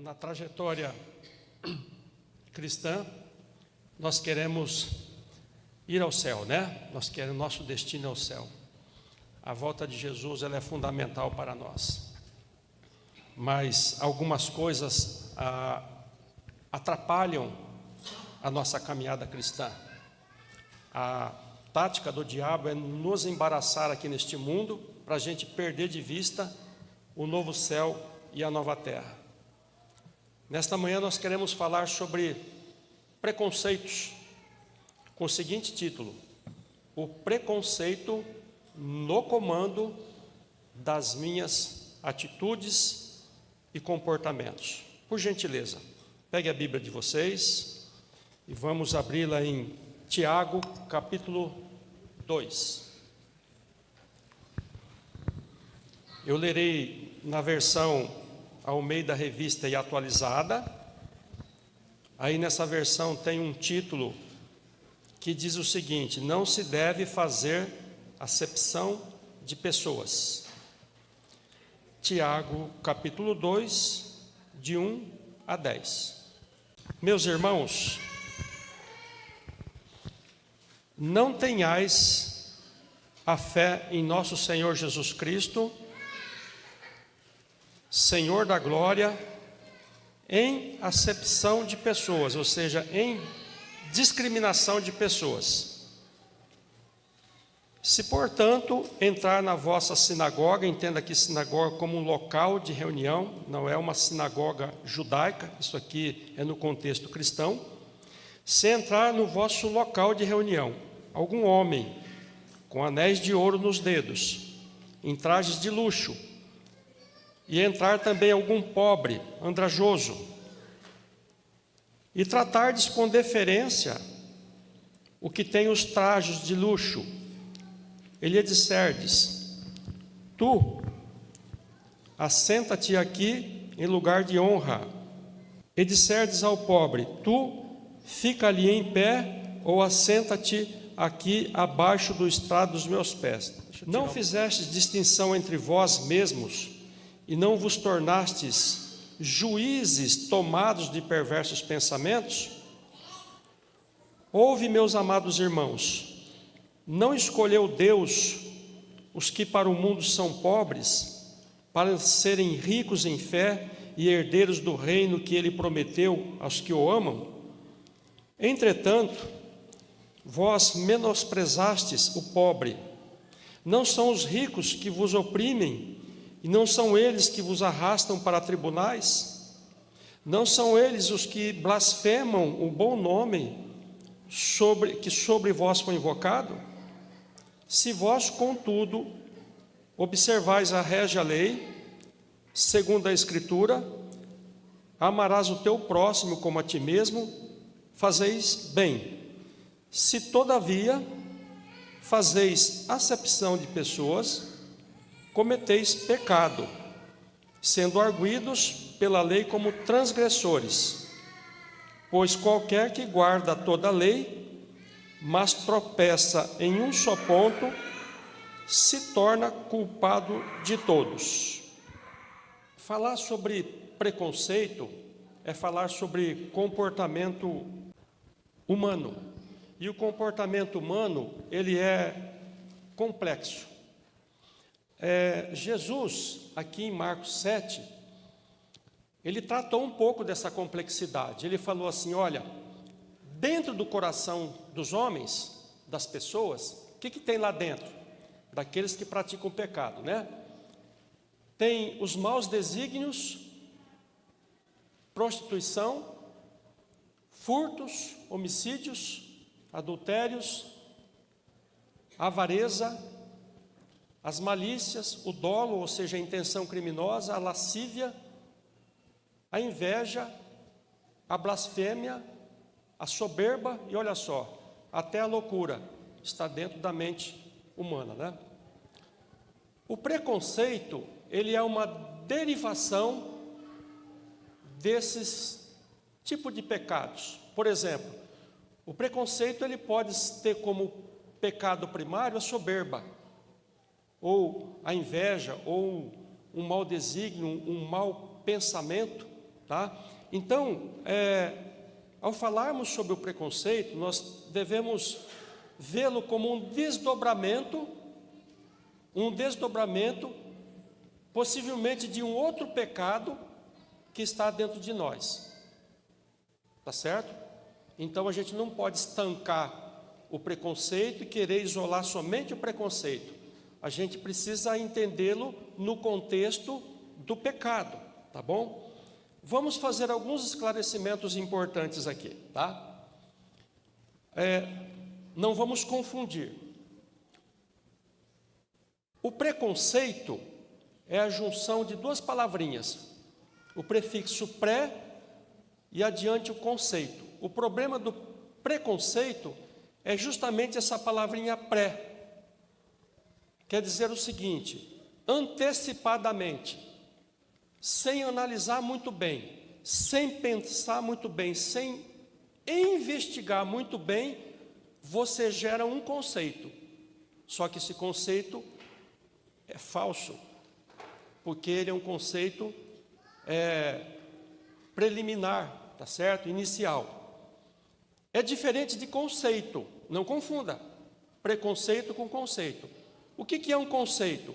Na trajetória cristã, nós queremos ir ao céu, né? Nosso destino é o céu. A volta de Jesus, ela é fundamental para nós. Mas algumas coisas atrapalham a nossa caminhada cristã. A tática do diabo é nos embaraçar aqui neste mundo, para a gente perder de vista o novo céu e a nova terra. Nesta manhã nós queremos falar sobre preconceitos, com o seguinte título: o preconceito no comando das minhas atitudes e comportamentos. Por gentileza, pegue a Bíblia de vocês e vamos abri-la em Tiago, capítulo 2. Eu lerei na versão Almeida Revista e Atualizada. Aí nessa versão tem um título que diz o seguinte: não se deve fazer acepção de pessoas. Tiago, capítulo 2, de 1 a 10. Meus irmãos, não tenhais a fé em nosso Senhor Jesus Cristo, Senhor da glória, em acepção de pessoas, ou seja, em discriminação de pessoas. Se, portanto, entrar na vossa sinagoga, entenda aqui sinagoga como um local de reunião, não é uma sinagoga judaica, isso aqui é no contexto cristão. Se entrar no vosso local de reunião algum homem com anéis de ouro nos dedos, em trajes de luxo, e entrar também algum pobre, andrajoso, e tratardes com deferência o que tem os trajes de luxo, e lhe disserdes: tu, assenta-te aqui em lugar de honra, e disserdes ao pobre: tu, fica ali em pé, ou assenta-te aqui abaixo do estrado dos meus pés. Não fizestes distinção entre vós mesmos, e não vos tornastes juízes tomados de perversos pensamentos? Ouve, meus amados irmãos, não escolheu Deus os que para o mundo são pobres, para serem ricos em fé e herdeiros do reino que Ele prometeu aos que o amam? Entretanto, vós menosprezastes o pobre. Não são os ricos que vos oprimem, e não são eles que vos arrastam para tribunais? Não são eles os que blasfemam o bom nome que sobre vós foi invocado? Se vós, contudo, observais a régia lei, segundo a Escritura, amarás o teu próximo como a ti mesmo, fazeis bem. Se, todavia, fazeis acepção de pessoas, cometeis pecado, sendo arguidos pela lei como transgressores. Pois qualquer que guarda toda a lei, mas tropeça em um só ponto, se torna culpado de todos. Falar sobre preconceito é falar sobre comportamento humano. E o comportamento humano, ele é complexo. Jesus, aqui em Marcos 7, ele tratou um pouco dessa complexidade. Ele falou assim: olha, dentro do coração dos homens, das pessoas, o que tem lá dentro? Daqueles que praticam o pecado, né? Tem os maus desígnios, prostituição, furtos, homicídios, adultérios, avareza, as malícias, o dolo, ou seja, a intenção criminosa, a lascívia, a inveja, a blasfêmia, a soberba e, olha só, até a loucura está dentro da mente humana, né? O preconceito, ele é uma derivação desses tipos de pecados. Por exemplo, o preconceito, ele pode ter como pecado primário a soberba, ou a inveja, ou um mau desígnio, um mau pensamento, tá? Então, ao falarmos sobre o preconceito, nós devemos vê-lo como um desdobramento, possivelmente de um outro pecado que está dentro de nós, tá certo? Então a gente não pode estancar o preconceito e querer isolar somente o preconceito. A gente precisa entendê-lo no contexto do pecado, tá bom? Vamos fazer alguns esclarecimentos importantes aqui, tá? Não vamos confundir. O preconceito é a junção de duas palavrinhas, o prefixo pré e adiante o conceito. O problema do preconceito é justamente essa palavrinha pré. Quer dizer o seguinte: antecipadamente, sem analisar muito bem, sem pensar muito bem, sem investigar muito bem, você gera um conceito. Só que esse conceito é falso, porque ele é um conceito preliminar, tá certo? Inicial. É diferente de conceito, não confunda preconceito com conceito. O que é um conceito?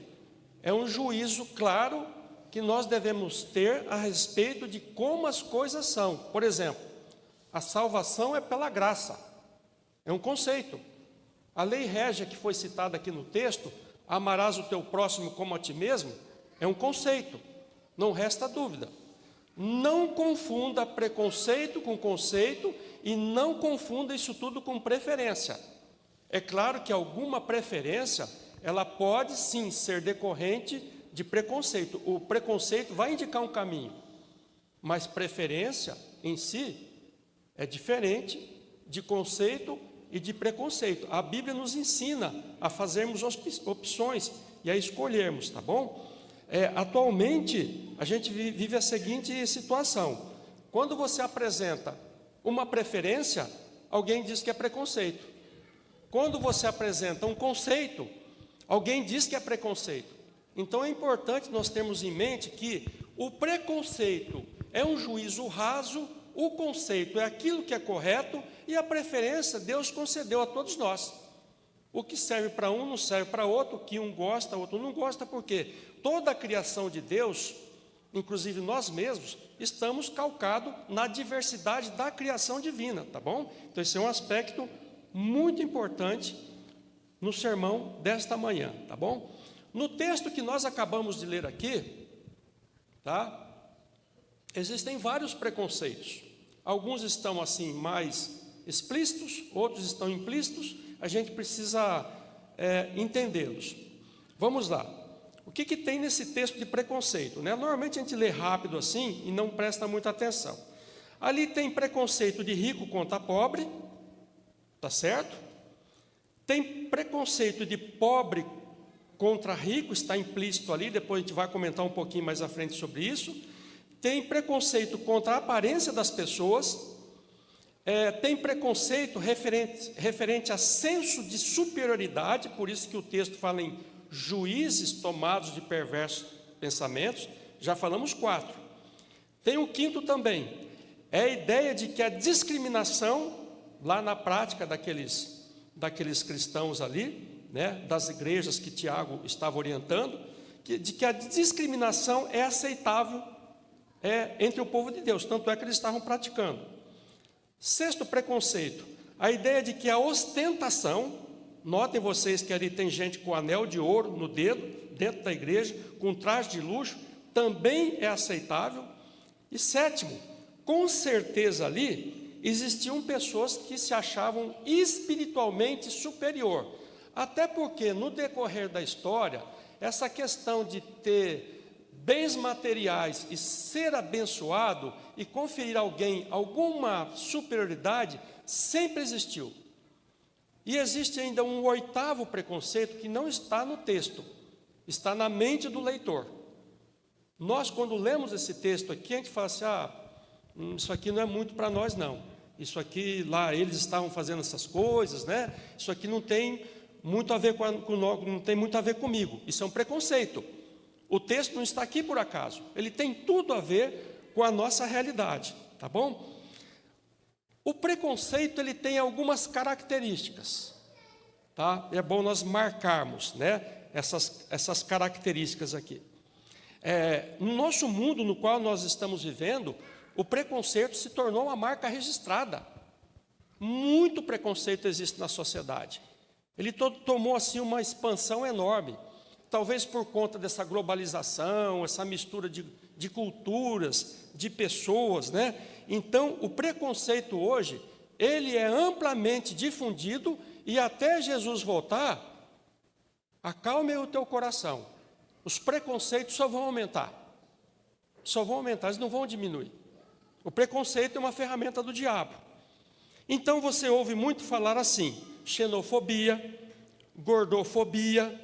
É um juízo claro que nós devemos ter a respeito de como as coisas são. Por exemplo, a salvação é pela graça, é um conceito. A lei régia que foi citada aqui no texto, amarás o teu próximo como a ti mesmo, é um conceito, não resta dúvida. Não confunda preconceito com conceito e não confunda isso tudo com preferência. É claro que alguma preferência, ela pode sim ser decorrente de preconceito. O preconceito vai indicar um caminho, mas preferência em si é diferente de conceito e de preconceito. A Bíblia nos ensina a fazermos opções e a escolhermos, tá bom? Atualmente, a gente vive a seguinte situação: quando você apresenta uma preferência, alguém diz que é preconceito. Quando você apresenta um conceito, alguém diz que é preconceito. Então é importante nós termos em mente que o preconceito é um juízo raso, o conceito é aquilo que é correto e a preferência Deus concedeu a todos nós. O que serve para um não serve para outro, o que um gosta, outro não gosta, porque toda a criação de Deus, inclusive nós mesmos, estamos calcados na diversidade da criação divina, tá bom? Então esse é um aspecto muito importante no sermão desta manhã, tá bom? No texto que nós acabamos de ler aqui, tá? Existem vários preconceitos. Alguns estão assim mais explícitos, outros estão implícitos. A gente precisa entendê-los. Vamos lá. O que tem nesse texto de preconceito, né? Normalmente a gente lê rápido assim e não presta muita atenção. Ali tem preconceito de rico contra pobre, tá certo? Tem preconceito de pobre contra rico, está implícito ali, depois a gente vai comentar um pouquinho mais à frente sobre isso. Tem preconceito contra a aparência das pessoas, tem preconceito referente a senso de superioridade, por isso que o texto fala em juízes tomados de perversos pensamentos. Já falamos 4. Tem o 5º também, é a ideia de que a discriminação, lá na prática daqueles cristãos ali, né, das igrejas que Tiago estava orientando, de que a discriminação é aceitável entre o povo de Deus, tanto é que eles estavam praticando. 6º preconceito, a ideia de que a ostentação, notem vocês que ali tem gente com anel de ouro no dedo, dentro da igreja, com traje de luxo, também é aceitável. E 7º, com certeza ali existiam pessoas que se achavam espiritualmente superior, até porque no decorrer da história, essa questão de ter bens materiais e ser abençoado e conferir a alguém alguma superioridade sempre existiu. E existe ainda um 8º preconceito que não está no texto, está na mente do leitor. Nós, quando lemos esse texto aqui, a gente fala assim: isso aqui não é muito para nós não, isso aqui lá eles estavam fazendo essas coisas, né? Isso aqui não tem muito a ver não tem muito a ver comigo. Isso é um preconceito. O texto não está aqui por acaso, ele tem tudo a ver com a nossa realidade, tá bom? O preconceito, ele tem algumas características, tá? É bom nós marcarmos, né, essas características aqui. No nosso mundo no qual nós estamos vivendo, o preconceito se tornou uma marca registrada. Muito preconceito existe na sociedade. Ele tomou assim uma expansão enorme. Talvez por conta dessa globalização, essa mistura de culturas, de pessoas, né? Então, o preconceito hoje, ele é amplamente difundido e até Jesus voltar, acalme o teu coração. Os preconceitos só vão aumentar. Só vão aumentar, eles não vão diminuir. O preconceito é uma ferramenta do diabo. Então você ouve muito falar assim: xenofobia, gordofobia,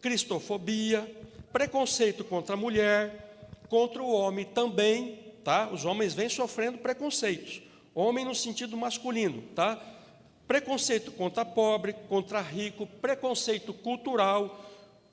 cristofobia, preconceito contra a mulher, contra o homem também, tá? Os homens vêm sofrendo preconceitos. Homem no sentido masculino, tá? Preconceito contra pobre, contra rico, preconceito cultural,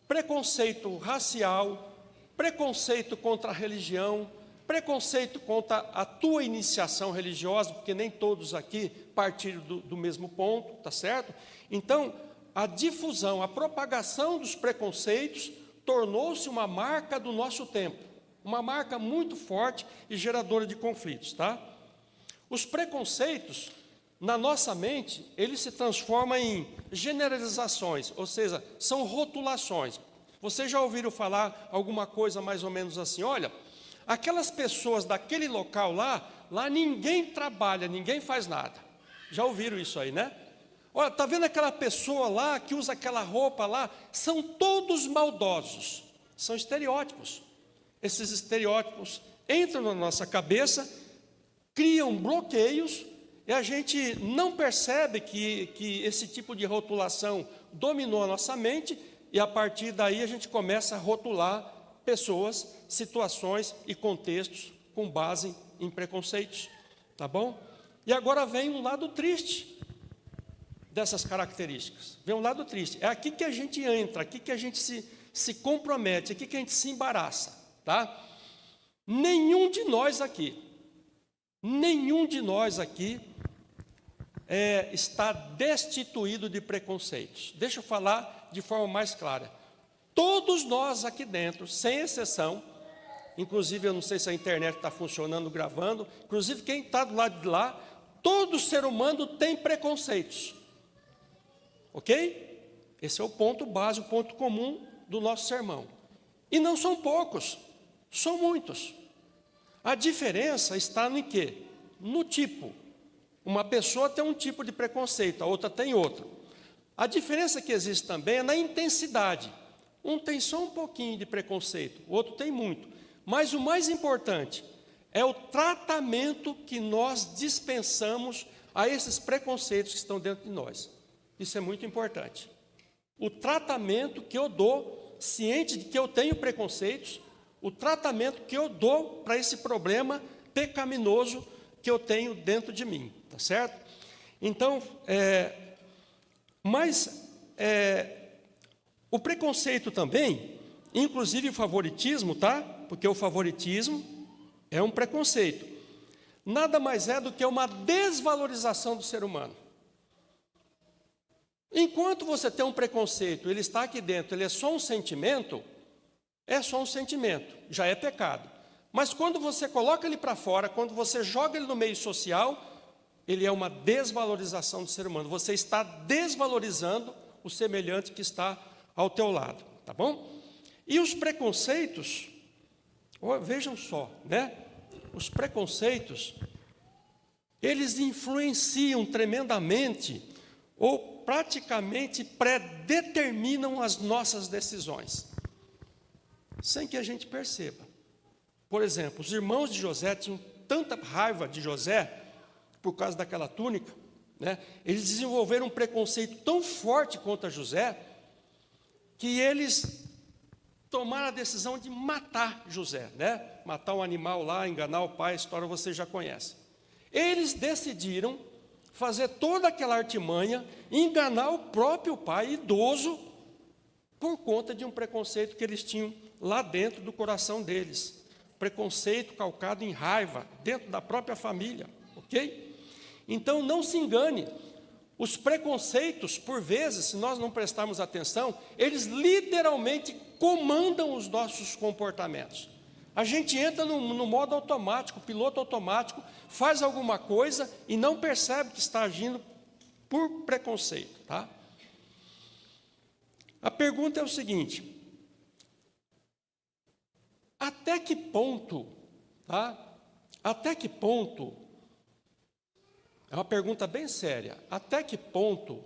preconceito racial, preconceito contra a religião, preconceito contra a tua iniciação religiosa, porque nem todos aqui partiram do mesmo ponto, tá certo? Então, a difusão, a propagação dos preconceitos tornou-se uma marca do nosso tempo, uma marca muito forte e geradora de conflitos, tá? Os preconceitos, na nossa mente, eles se transformam em generalizações, ou seja, são rotulações. Vocês já ouviram falar alguma coisa mais ou menos assim: olha, aquelas pessoas daquele local lá ninguém trabalha, ninguém faz nada. Já ouviram isso aí, né? Olha, está vendo aquela pessoa lá que usa aquela roupa lá? São todos maldosos. São estereótipos. Esses estereótipos entram na nossa cabeça, criam bloqueios, e a gente não percebe que esse tipo de rotulação dominou a nossa mente, e a partir daí a gente começa a rotular pessoas, situações e contextos com base em preconceitos, tá bom? E agora vem um lado triste dessas características. Vem um lado triste. É aqui que a gente entra, aqui que a gente se compromete, aqui que a gente se embaraça, tá? Nenhum de nós aqui está destituído de preconceitos. Deixa eu falar de forma mais clara. Todos nós aqui dentro, sem exceção, inclusive eu não sei se a internet está funcionando, gravando, inclusive quem está do lado de lá, todo ser humano tem preconceitos. Ok? Esse é o ponto básico, o ponto comum do nosso sermão. E não são poucos, são muitos. A diferença está no quê? No tipo. Uma pessoa tem um tipo de preconceito, a outra tem outro. A diferença que existe também é na intensidade. Um tem só um pouquinho de preconceito, o outro tem muito. Mas o mais importante é o tratamento que nós dispensamos a esses preconceitos que estão dentro de nós. Isso é muito importante. O tratamento que eu dou, ciente de que eu tenho preconceitos, o tratamento que eu dou para esse problema pecaminoso que eu tenho dentro de mim, tá certo? Então, o preconceito também, inclusive o favoritismo, tá? Porque o favoritismo é um preconceito. Nada mais é do que uma desvalorização do ser humano. Enquanto você tem um preconceito, ele está aqui dentro, ele é só um sentimento, já é pecado. Mas quando você coloca ele para fora, quando você joga ele no meio social, ele é uma desvalorização do ser humano. Você está desvalorizando o semelhante que está ao teu lado, tá bom? E os preconceitos, vejam só, né? Os preconceitos, eles influenciam tremendamente ou praticamente predeterminam as nossas decisões, sem que a gente perceba. Por exemplo, os irmãos de José tinham tanta raiva de José, por causa daquela túnica, né? Eles desenvolveram um preconceito tão forte contra José, que eles tomaram a decisão de matar José, né? Matar um animal lá, enganar o pai, a história você já conhece. Eles decidiram fazer toda aquela artimanha, enganar o próprio pai idoso, por conta de um preconceito que eles tinham lá dentro do coração deles. preconceito calcado em raiva, dentro da própria família, ok? Então não se engane, os preconceitos, por vezes, se nós não prestarmos atenção, eles literalmente comandam os nossos comportamentos. A gente entra no modo automático, piloto automático, faz alguma coisa e não percebe que está agindo por preconceito, tá? A pergunta é o seguinte: até que ponto, tá? Até que ponto, é uma pergunta bem séria, até que ponto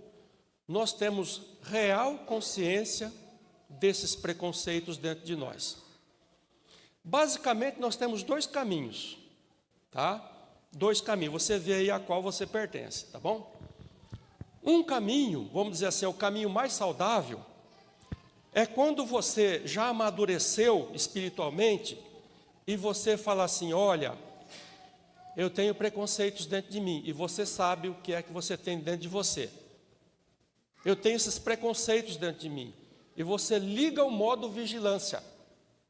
nós temos real consciência desses preconceitos dentro de nós? Basicamente, nós temos dois caminhos, tá? Dois caminhos, você vê aí a qual você pertence, tá bom? Um caminho, vamos dizer assim, é o caminho mais saudável, é quando você já amadureceu espiritualmente e você fala assim: olha, eu tenho preconceitos dentro de mim, e você sabe o que é que você tem dentro de você. Eu tenho esses preconceitos dentro de mim, e você liga o modo vigilância.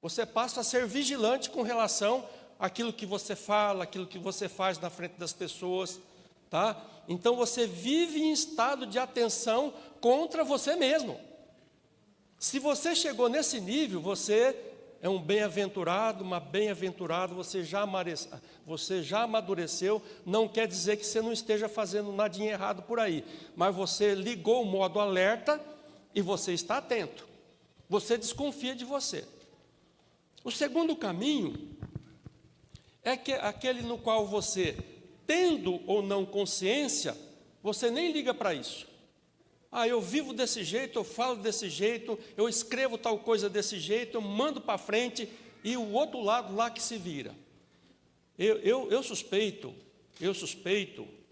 Você passa a ser vigilante com relação àquilo que você fala, aquilo que você faz na frente das pessoas, tá? Então você vive em estado de atenção contra você mesmo. Se você chegou nesse nível, você é um bem-aventurado, uma bem-aventurada, você já amadureceu. Não quer dizer que você não esteja fazendo nadinha errado por aí, mas você ligou o modo alerta e você está atento. Você desconfia de você. O segundo caminho é aquele no qual você, tendo ou não consciência, você nem liga para isso. Ah, eu vivo desse jeito, eu falo desse jeito, eu escrevo tal coisa desse jeito, eu mando para frente, e o outro lado lá que se vira. Eu suspeito,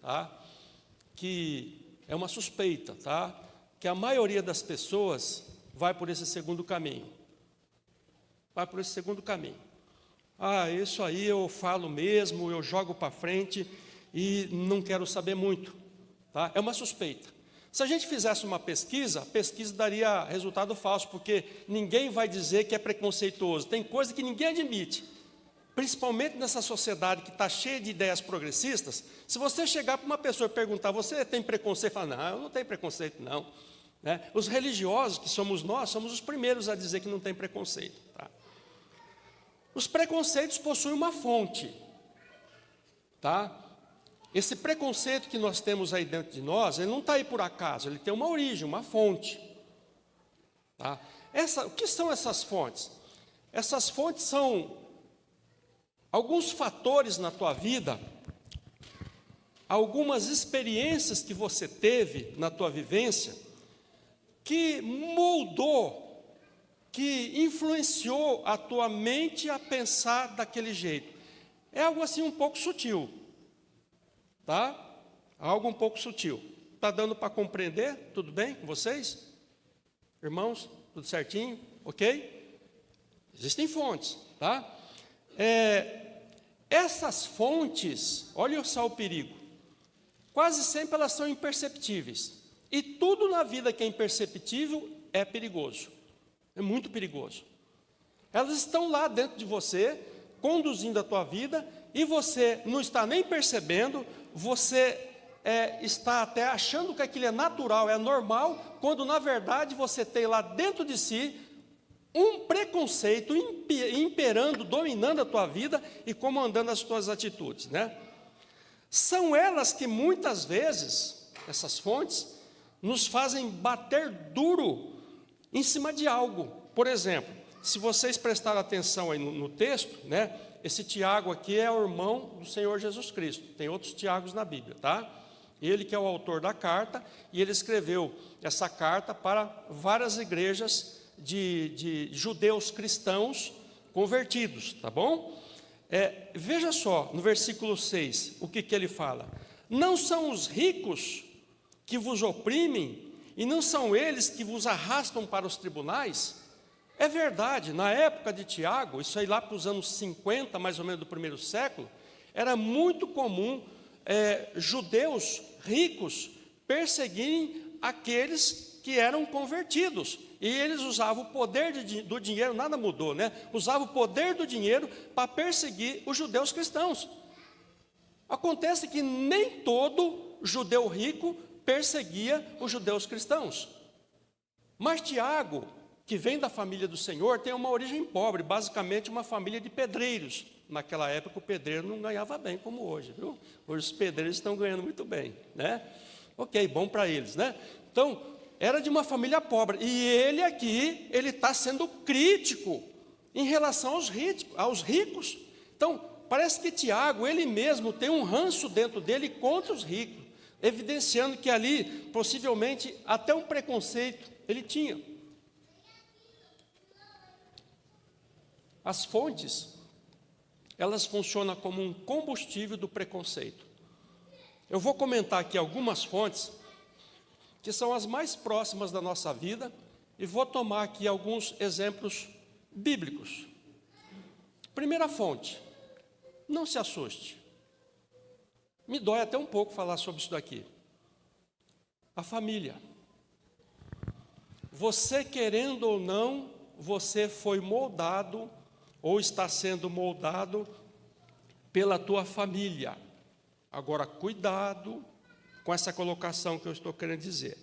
tá, que é uma suspeita, tá, que a maioria das pessoas vai por esse segundo caminho. Vai por esse segundo caminho. Ah, isso aí eu falo mesmo, eu jogo para frente e não quero saber muito, tá? É uma suspeita. Se a gente fizesse uma pesquisa, a pesquisa daria resultado falso, porque ninguém vai dizer que é preconceituoso. Tem coisa que ninguém admite, principalmente nessa sociedade que está cheia de ideias progressistas. Se você chegar para uma pessoa e perguntar: você tem preconceito? Fala: não, eu não tenho preconceito, não. Né? Os religiosos, que somos nós, somos os primeiros a dizer que não tem preconceito. Tá? Os preconceitos possuem uma fonte, tá? Esse preconceito que nós temos aí dentro de nós, ele não está aí por acaso, ele tem uma origem, uma fonte. Tá? O que são essas fontes? Essas fontes são alguns fatores na tua vida, algumas experiências que você teve na tua vivência, que moldou, que influenciou a tua mente a pensar daquele jeito. É algo assim um pouco sutil. Tá? Algo um pouco sutil. Está dando para compreender? Tudo bem com vocês? Irmãos, tudo certinho? Ok? Existem fontes, tá? Essas fontes, olha só o perigo, quase sempre elas são imperceptíveis. E tudo na vida que é imperceptível é perigoso. É muito perigoso. Elas estão lá dentro de você, conduzindo a tua vida, e você não está nem percebendo. Você está até achando que aquilo é natural, é normal, quando na verdade você tem lá dentro de si um preconceito imperando, dominando a tua vida e comandando as tuas atitudes, né? São elas que muitas vezes, essas fontes, nos fazem bater duro em cima de algo. Por exemplo, se vocês prestarem atenção aí no texto, né? Esse Tiago aqui é o irmão do Senhor Jesus Cristo. Tem outros Tiagos na Bíblia, tá? Ele que é o autor da carta, e ele escreveu essa carta para várias igrejas de judeus cristãos convertidos, tá bom? Veja só, no versículo 6, o que ele fala. Não são os ricos que vos oprimem, e não são eles que vos arrastam para os tribunais? É verdade, na época de Tiago, isso aí lá para os anos 50, mais ou menos do primeiro século, era muito comum judeus ricos perseguirem aqueles que eram convertidos, E eles usavam o poder do dinheiro, nada mudou, né? Usavam o poder do dinheiro para perseguir os judeus cristãos. Acontece que nem todo judeu rico perseguia os judeus cristãos. Mas Tiago, que vem da família do Senhor, tem uma origem pobre, basicamente uma família de pedreiros. Naquela época o pedreiro não ganhava bem como hoje, viu? Hoje os pedreiros estão ganhando muito bem, né? Ok, bom para eles, né? Então, era de uma família pobre. E ele aqui, ele está sendo crítico em relação aos ricos. Então, parece que Tiago, ele mesmo tem um ranço dentro dele contra os ricos, evidenciando que ali, possivelmente, até um preconceito ele tinha. As fontes, elas funcionam como um combustível do preconceito. Eu vou comentar aqui algumas fontes que são as mais próximas da nossa vida e vou tomar aqui alguns exemplos bíblicos. Primeira fonte, não se assuste. Me dói até um pouco falar sobre isso daqui. A família. Você querendo ou não, você foi moldado ou está sendo moldado pela tua família. Agora, cuidado com essa colocação que eu estou querendo dizer.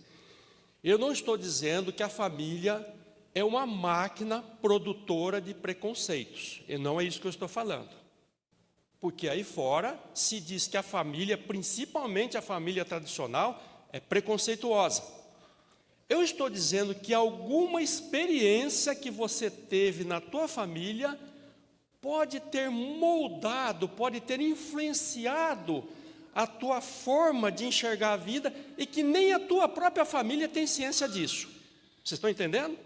Eu não estou dizendo que a família é uma máquina produtora de preconceitos. E não é isso que eu estou falando. Porque aí fora se diz que a família, principalmente a família tradicional, é preconceituosa. Eu estou dizendo que alguma experiência que você teve na tua família pode ter moldado, pode ter influenciado a tua forma de enxergar a vida e que nem a tua própria família tem ciência disso. Vocês estão entendendo?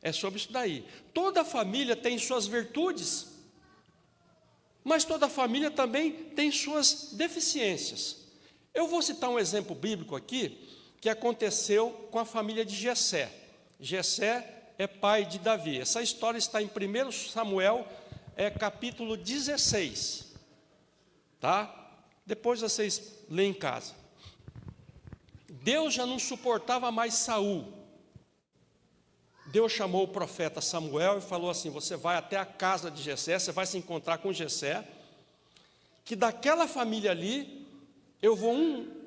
É sobre isso daí. Toda família tem suas virtudes, mas toda família também tem suas deficiências. Eu vou citar um exemplo bíblico aqui, que aconteceu com a família de Jessé. Jessé é pai de Davi. Essa história está em 1 Samuel, capítulo 16. Tá? Depois vocês leem em casa. Deus já não suportava mais Saul. Deus chamou o profeta Samuel e falou assim: você vai até a casa de Jessé, você vai se encontrar com Jessé, que daquela família ali eu vou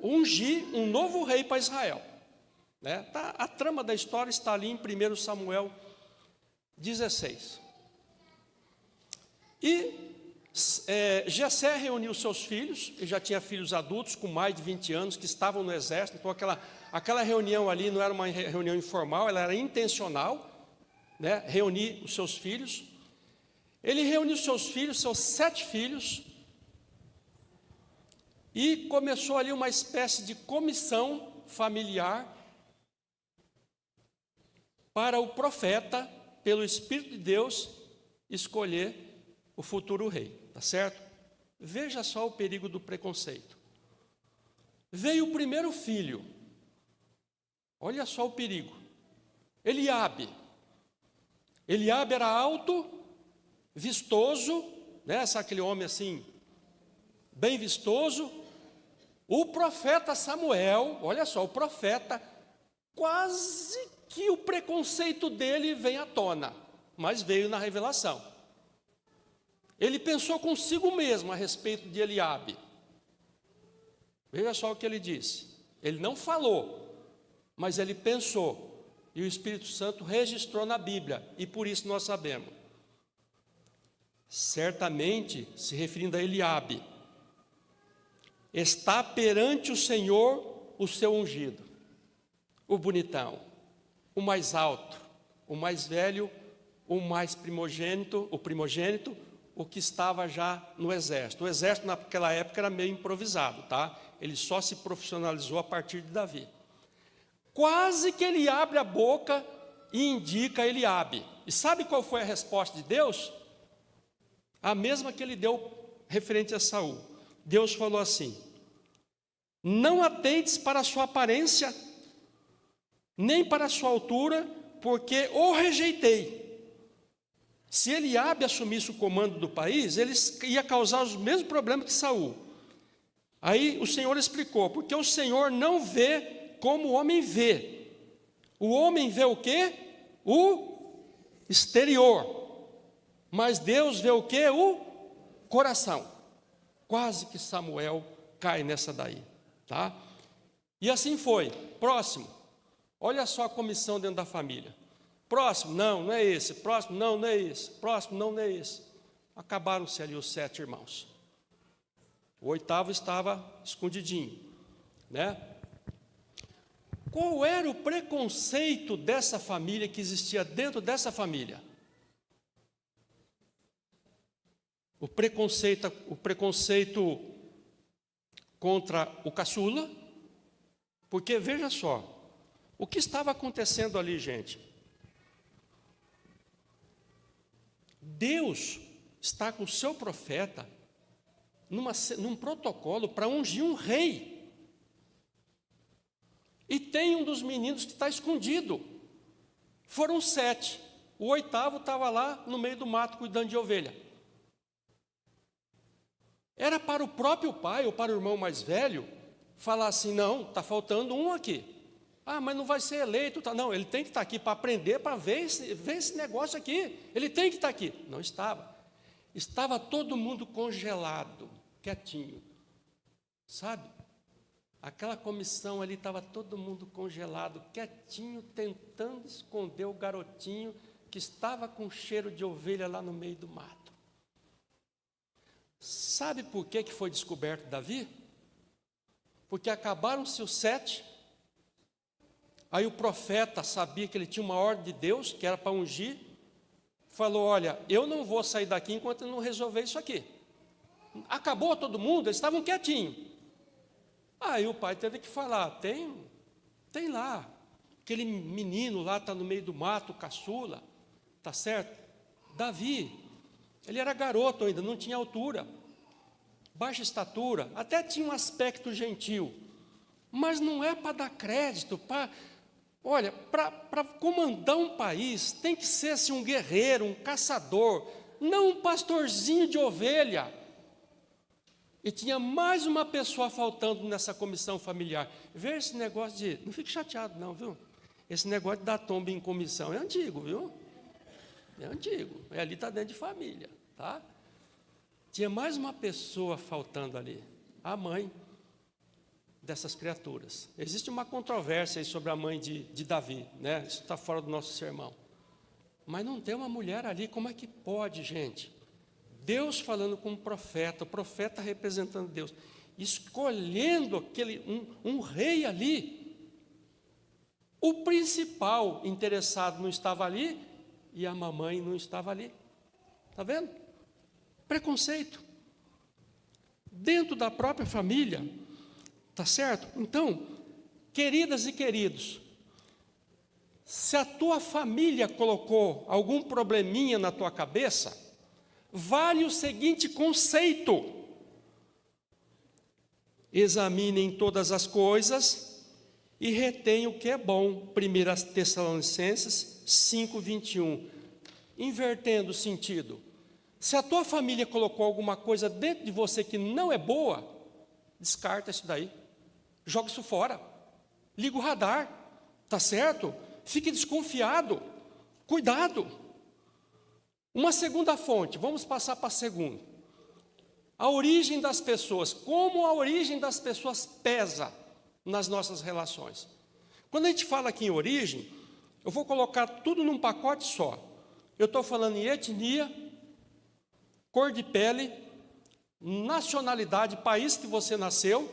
ungir um novo rei para Israel. Né? A trama da história está ali em 1 Samuel 16. E Jessé reuniu seus filhos, ele já tinha filhos adultos com mais de 20 anos que estavam no exército, então aquela reunião ali não era uma reunião informal, ela era intencional, né? Reunir os seus filhos. Ele reuniu seus filhos, seus 7 filhos, e começou ali uma espécie de comissão familiar para o profeta, pelo Espírito de Deus, escolher o futuro rei, tá certo? Veja só o perigo do preconceito. Veio o primeiro filho, olha só o perigo, Eliabe. Eliabe era alto, vistoso, né? Sabe aquele homem assim, bem vistoso. O profeta Samuel, olha só, o profeta, quase que o preconceito dele vem à tona, mas veio na revelação. Ele pensou consigo mesmo a respeito de Eliabe. Veja só o que ele disse. Ele não falou, mas ele pensou. E o Espírito Santo registrou na Bíblia, e por isso nós sabemos. Certamente, se referindo a Eliabe, está perante o Senhor o seu ungido, o bonitão, o mais alto, o mais velho, o mais primogênito, o que estava já no exército. O exército naquela época era meio improvisado, tá? Ele só se profissionalizou a partir de Davi. Quase que ele abre a boca e indica Eliabe. E sabe qual foi a resposta de Deus? A mesma que ele deu referente a Saul. Deus falou assim: não atentes para a sua aparência, nem para a sua altura, porque o rejeitei. Se Eliabe assumisse o comando do país, ele ia causar os mesmos problemas que Saul. Aí o Senhor explicou: porque o Senhor não vê como o homem vê. O homem vê o quê? o exterior, mas Deus vê o que? O coração. Quase que Samuel cai nessa daí, tá? E assim foi. Próximo, olha só a comissão dentro da família. Próximo, não é esse. Próximo, não é esse. Próximo, não é esse. Acabaram-se ali os 7 irmãos. O 8º estava escondidinho, né? Qual era o preconceito dessa família que existia dentro dessa família? O preconceito contra o caçula, porque veja só, o que estava acontecendo ali, gente? Deus está com o seu profeta num protocolo para ungir um rei. E tem um dos meninos que está escondido. Foram 7. O 8º estava lá no meio do mato cuidando de ovelha. Era para o próprio pai ou para o irmão mais velho falar assim, não, está faltando um aqui. Ah, mas não vai ser eleito. Tá. Não, ele tem que estar aqui para aprender, para ver esse negócio aqui. Ele tem que estar aqui. Não estava. Estava todo mundo congelado, quietinho. Sabe? Aquela comissão ali estava todo mundo congelado, quietinho, tentando esconder o garotinho que estava com cheiro de ovelha lá no meio do mato. Sabe por que foi descoberto Davi? Porque acabaram-se os 7. Aí o profeta sabia que ele tinha uma ordem de Deus, que era para ungir. Falou, olha, eu não vou sair daqui enquanto eu não resolver isso aqui. Acabou todo mundo, eles estavam quietinhos. Aí o pai teve que falar, tem lá, aquele menino lá está no meio do mato, caçula, tá certo? Davi, ele era garoto ainda, não tinha altura, baixa estatura, até tinha um aspecto gentil, mas não é para dar crédito, olha, para comandar um país, tem que ser assim, um guerreiro, um caçador, não um pastorzinho de ovelha. E tinha mais uma pessoa faltando nessa comissão familiar. Vê esse negócio de... Não fique chateado não, viu? Esse negócio de dar tomba em comissão é antigo, viu? É antigo. Ali está dentro de família, tá? Tinha mais uma pessoa faltando ali. A mãe dessas criaturas. Existe uma controvérsia aí sobre a mãe de Davi, né? Isso está fora do nosso sermão. Mas não tem uma mulher ali. Como é que pode, gente? Deus falando com o profeta representando Deus, escolhendo um rei ali. O principal interessado não estava ali e a mamãe não estava ali. Está vendo? Preconceito. Dentro da própria família. Tá certo? Então, queridas e queridos, se a tua família colocou algum probleminha na tua cabeça, vale o seguinte conceito: examinem todas as coisas e retenham o que é bom. 1 Tessalonicenses 5:21. Invertendo o sentido. Se a tua família colocou alguma coisa dentro de você que não é boa, descarta isso daí. Joga isso fora. Liga o radar. Tá certo? Fique desconfiado. Cuidado. Uma segunda fonte, vamos passar para a segunda. A origem das pessoas, como a origem das pessoas pesa nas nossas relações. Quando a gente fala aqui em origem, eu vou colocar tudo num pacote só. Eu estou falando em etnia, cor de pele, nacionalidade, país que você nasceu,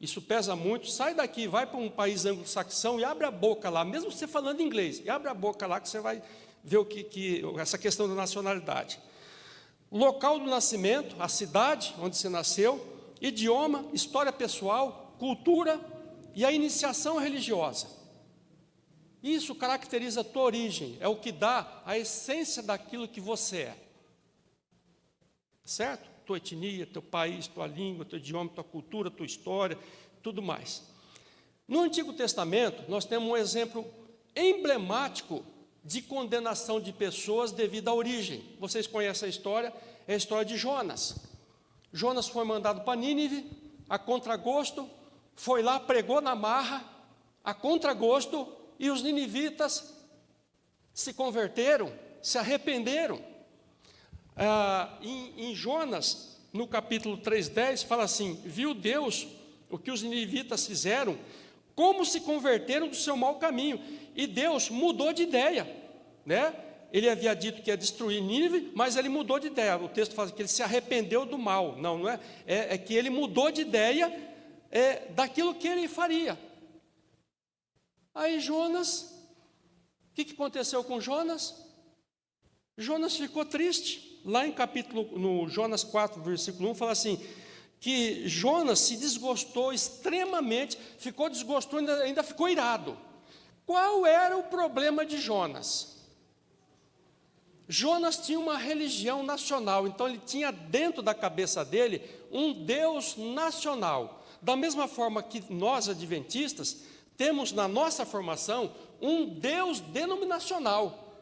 isso pesa muito. Sai daqui, vai para um país anglo-saxão e abre a boca lá, mesmo você falando inglês, e abre a boca lá que você vai ver essa questão da nacionalidade. Local do nascimento, a cidade onde você nasceu, idioma, história pessoal, cultura e a iniciação religiosa. Isso caracteriza a tua origem, é o que dá a essência daquilo que você é. Certo? Tua etnia, teu país, tua língua, teu idioma, tua cultura, tua história, tudo mais. No Antigo Testamento, nós temos um exemplo emblemático de condenação de pessoas devido à origem. Vocês conhecem a história? É a história de Jonas. Jonas foi mandado para Nínive, a contragosto, foi lá, pregou na marra, a contragosto, e os ninivitas se converteram, se arrependeram. Em Jonas, no capítulo 3:10, fala assim: viu Deus o que os ninivitas fizeram, como se converteram do seu mau caminho, e Deus mudou de ideia, né? Ele havia dito que ia destruir Nínive, mas ele mudou de ideia. O texto fala que ele se arrependeu do mal. Não é? É que ele mudou de ideia daquilo que ele faria. Aí Jonas, o que aconteceu com Jonas? Jonas ficou triste. Lá no Jonas 4, versículo 1, fala assim, que Jonas se desgostou extremamente, ficou desgostoso, ainda ficou irado. Qual era o problema de Jonas? Jonas tinha uma religião nacional, então ele tinha dentro da cabeça dele um Deus nacional. Da mesma forma que nós, adventistas, temos na nossa formação um Deus denominacional,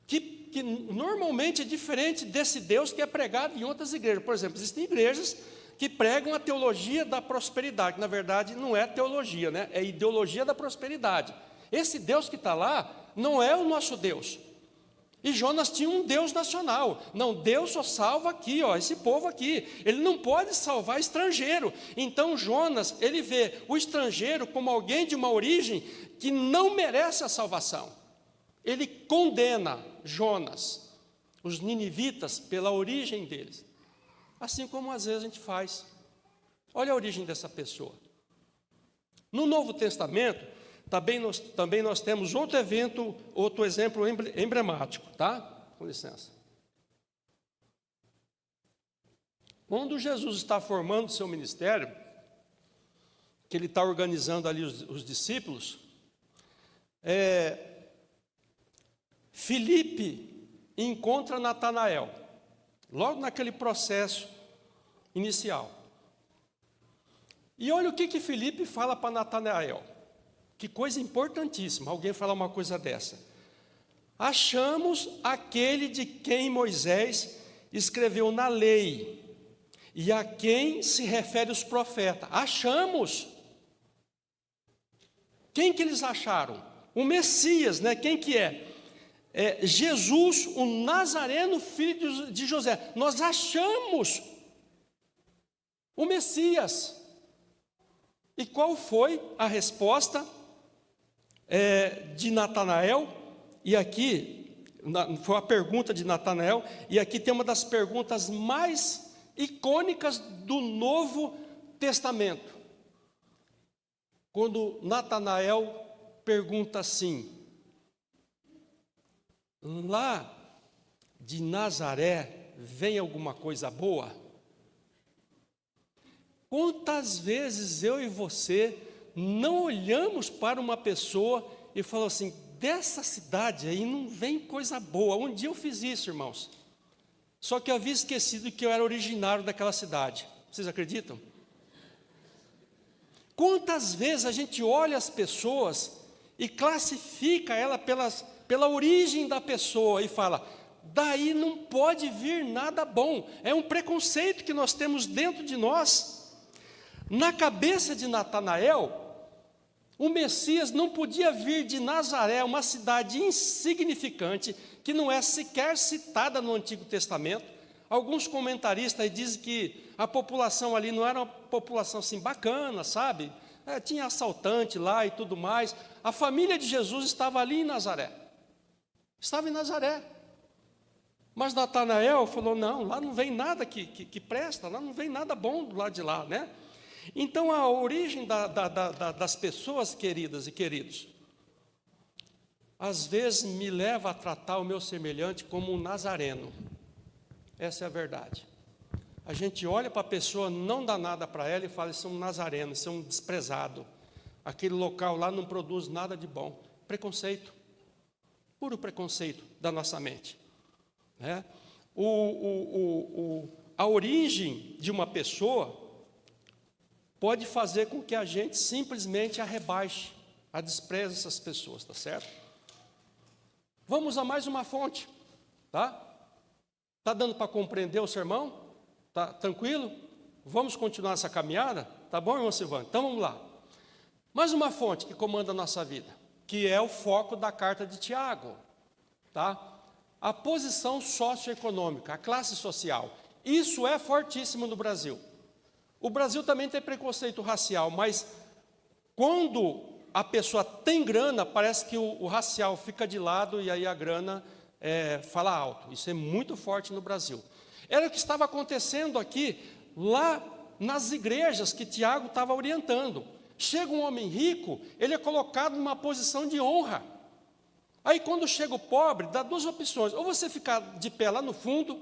que normalmente é diferente desse Deus que é pregado em outras igrejas. Por exemplo, existem igrejas que pregam a teologia da prosperidade, que na verdade não é teologia, né? É ideologia da prosperidade. Esse Deus que está lá não é o nosso Deus. E Jonas tinha um Deus nacional. Não, Deus só salva aqui, esse povo aqui. Ele não pode salvar estrangeiro. Então Jonas, ele vê o estrangeiro como alguém de uma origem que não merece a salvação. Ele condena Jonas, os ninivitas, pela origem deles. Assim como às vezes a gente faz. Olha a origem dessa pessoa. No Novo Testamento, também nós temos outro exemplo emblemático, tá? Com licença. Quando Jesus está formando seu ministério, que ele está organizando ali os discípulos, Filipe encontra Natanael, logo naquele processo inicial. E olha o que Filipe fala para Natanael. Que coisa importantíssima, alguém falar uma coisa dessa. Achamos aquele de quem Moisés escreveu na lei, e a quem se refere os profetas. Achamos. Quem que eles acharam? O Messias, né? Quem que é? Jesus, o Nazareno, filho de José. Nós achamos o Messias. E qual foi a resposta de Natanael? E aqui foi a pergunta de Natanael, e aqui tem uma das perguntas mais icônicas do Novo Testamento. Quando Natanael pergunta assim: lá de Nazaré vem alguma coisa boa? Quantas vezes eu e você não olhamos para uma pessoa e falamos assim: dessa cidade aí não vem coisa boa. Um dia eu fiz isso, irmãos. Só que eu havia esquecido que eu era originário daquela cidade. Vocês acreditam? Quantas vezes a gente olha as pessoas e classifica ela pela origem da pessoa e fala: daí não pode vir nada bom. É um preconceito que nós temos dentro de nós. Na cabeça de Natanael, o Messias não podia vir de Nazaré, uma cidade insignificante, que não é sequer citada no Antigo Testamento. Alguns comentaristas dizem que a população ali não era uma população assim bacana, sabe? Tinha assaltante lá e tudo mais. A família de Jesus estava ali em Nazaré. Estava em Nazaré. Mas Natanael falou: não, lá não vem nada que presta, lá não vem nada bom do lado de lá, né? Então, a origem das pessoas, queridas e queridos, às vezes me leva a tratar o meu semelhante como um nazareno. Essa é a verdade. A gente olha para a pessoa, não dá nada para ela e fala: isso é um nazareno, isso é um desprezado. Aquele local lá não produz nada de bom. Preconceito, puro preconceito da nossa mente, né? A origem de uma pessoa pode fazer com que a gente simplesmente a rebaixe, a despreze essas pessoas, tá certo? Vamos a mais uma fonte, tá? Tá dando para compreender o sermão? Tá tranquilo? Vamos continuar essa caminhada? Tá bom, irmão Silvano? Então vamos lá. Mais uma fonte que comanda a nossa vida. que é o foco da carta de Tiago, tá? A posição socioeconômica, a classe social. Isso é fortíssimo no Brasil. O Brasil também tem preconceito racial, mas quando a pessoa tem grana, parece que o racial fica de lado e aí a grana fala alto. Isso é muito forte no Brasil. Era o que estava acontecendo aqui, lá nas igrejas que Tiago estava orientando. Chega um homem rico, ele é colocado numa posição de honra. Aí quando chega o pobre, dá duas opções: ou você fica de pé lá no fundo,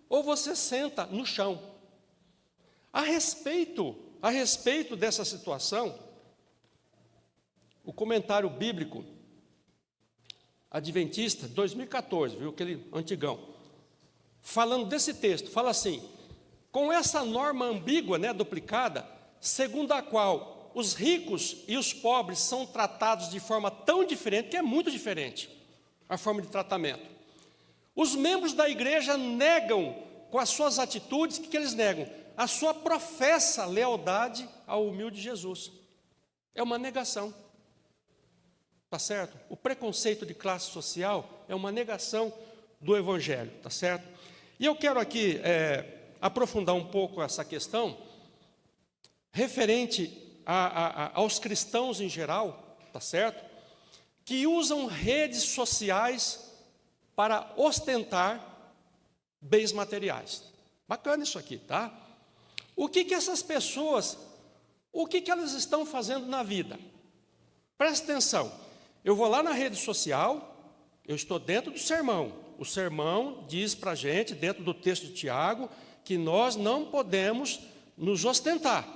ou você senta no chão. A respeito dessa situação, o comentário bíblico adventista, 2014, viu, aquele antigão, falando desse texto, fala assim: com essa norma ambígua, duplicada, segundo a qual os ricos e os pobres são tratados de forma tão diferente, que é muito diferente a forma de tratamento. Os membros da igreja negam, com as suas atitudes, o que eles negam? A sua professa lealdade ao humilde Jesus. É uma negação. Tá certo? O preconceito de classe social é uma negação do Evangelho, tá certo? E eu quero aqui aprofundar um pouco essa questão, referente aos cristãos em geral, tá certo? Que usam redes sociais para ostentar bens materiais. Bacana isso aqui, tá? O que essas pessoas, o que elas estão fazendo na vida? Presta atenção. Eu vou lá na rede social, eu estou dentro do sermão. O sermão diz para a gente, dentro do texto de Tiago, que nós não podemos nos ostentar.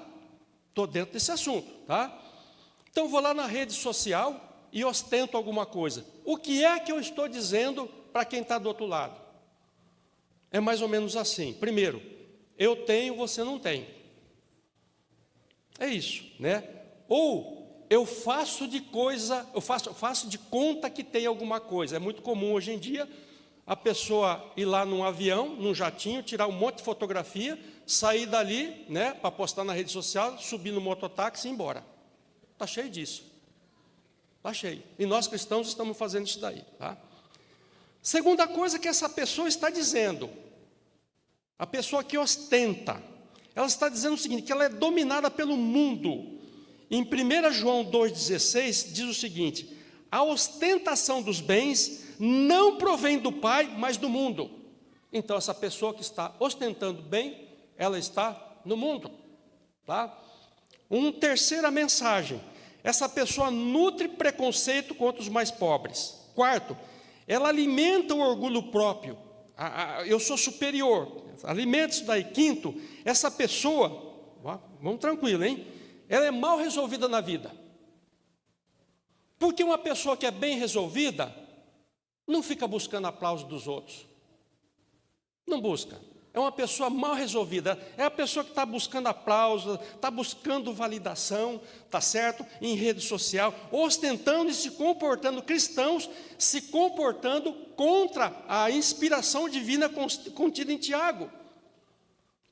Estou dentro desse assunto, tá? Então, vou lá na rede social e ostento alguma coisa. O que é que eu estou dizendo para quem está do outro lado? É mais ou menos assim. Primeiro, eu tenho, você não tem. É isso, né? Ou eu faço de conta que tem alguma coisa. É muito comum hoje em dia a pessoa ir lá num avião, num jatinho, tirar um monte de fotografia, sair dali, para postar na rede social, subir no mototáxi e ir embora. Está cheio disso. Está cheio. E nós cristãos estamos fazendo isso daí, tá? Segunda coisa que essa pessoa está dizendo, a pessoa que ostenta, ela está dizendo o seguinte, que ela é dominada pelo mundo. Em 1 João 2,16 diz o seguinte: a ostentação dos bens não provém do Pai, mas do mundo. Então essa pessoa que está ostentando bem, ela está no mundo, tá? Uma terceira mensagem: essa pessoa nutre preconceito contra os mais pobres. Quarto, ela alimenta o orgulho próprio. Eu sou superior, alimenta isso daí. Quinto, essa pessoa, vamos tranquilo, hein? Ela é mal resolvida na vida. Porque uma pessoa que é bem resolvida não fica buscando aplauso dos outros. Não busca. É uma pessoa mal resolvida. É a pessoa que está buscando aplauso, está buscando validação, tá certo? Em rede social, ostentando e se comportando, cristãos se comportando contra a inspiração divina contida em Tiago.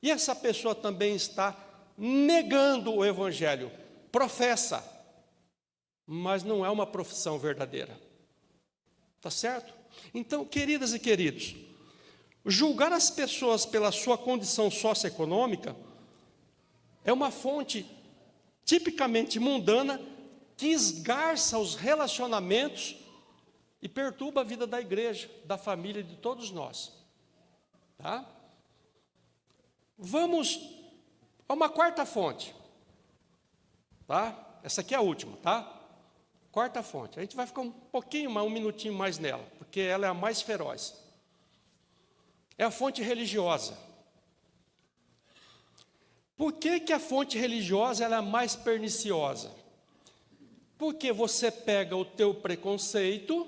E essa pessoa também está negando o Evangelho. Professa, mas não é uma profissão verdadeira. Tá certo? Então, queridas e queridos, julgar as pessoas pela sua condição socioeconômica é uma fonte tipicamente mundana que esgarça os relacionamentos e perturba a vida da igreja, da família e de todos nós. Tá? Vamos a uma quarta fonte. Tá? Essa aqui é a última, tá? Quarta fonte. A gente vai ficar um minutinho mais nela, porque ela é a mais feroz. É a fonte religiosa. Por que a fonte religiosa ela é a mais perniciosa? Porque você pega o teu preconceito,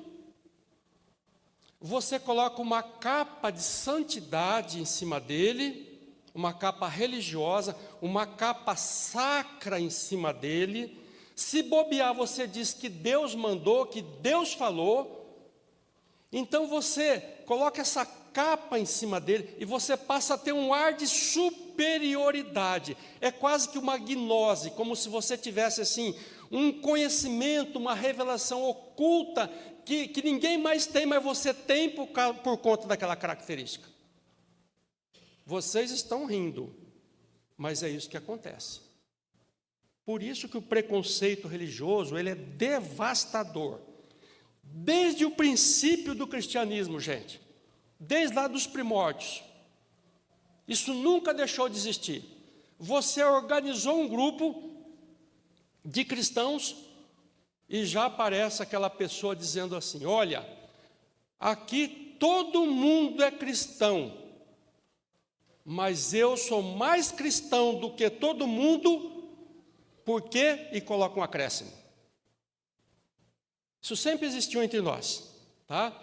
você coloca uma capa de santidade em cima dele, uma capa religiosa, uma capa sacra em cima dele. Se bobear, você diz que Deus mandou, que Deus falou. Então você coloca essa capa em cima dele e você passa a ter um ar de superioridade. É quase que uma gnose, como se você tivesse assim um conhecimento, uma revelação oculta que ninguém mais tem, mas você tem por conta daquela característica. Vocês estão rindo, mas é isso que acontece. Por isso que o preconceito religioso, ele é devastador. Desde o princípio do cristianismo, gente. Desde lá dos primórdios. Isso nunca deixou de existir. Você organizou um grupo de cristãos e já aparece aquela pessoa dizendo assim: olha, aqui todo mundo é cristão, mas eu sou mais cristão do que todo mundo, por quê? E coloca um acréscimo. Isso sempre existiu entre nós, tá?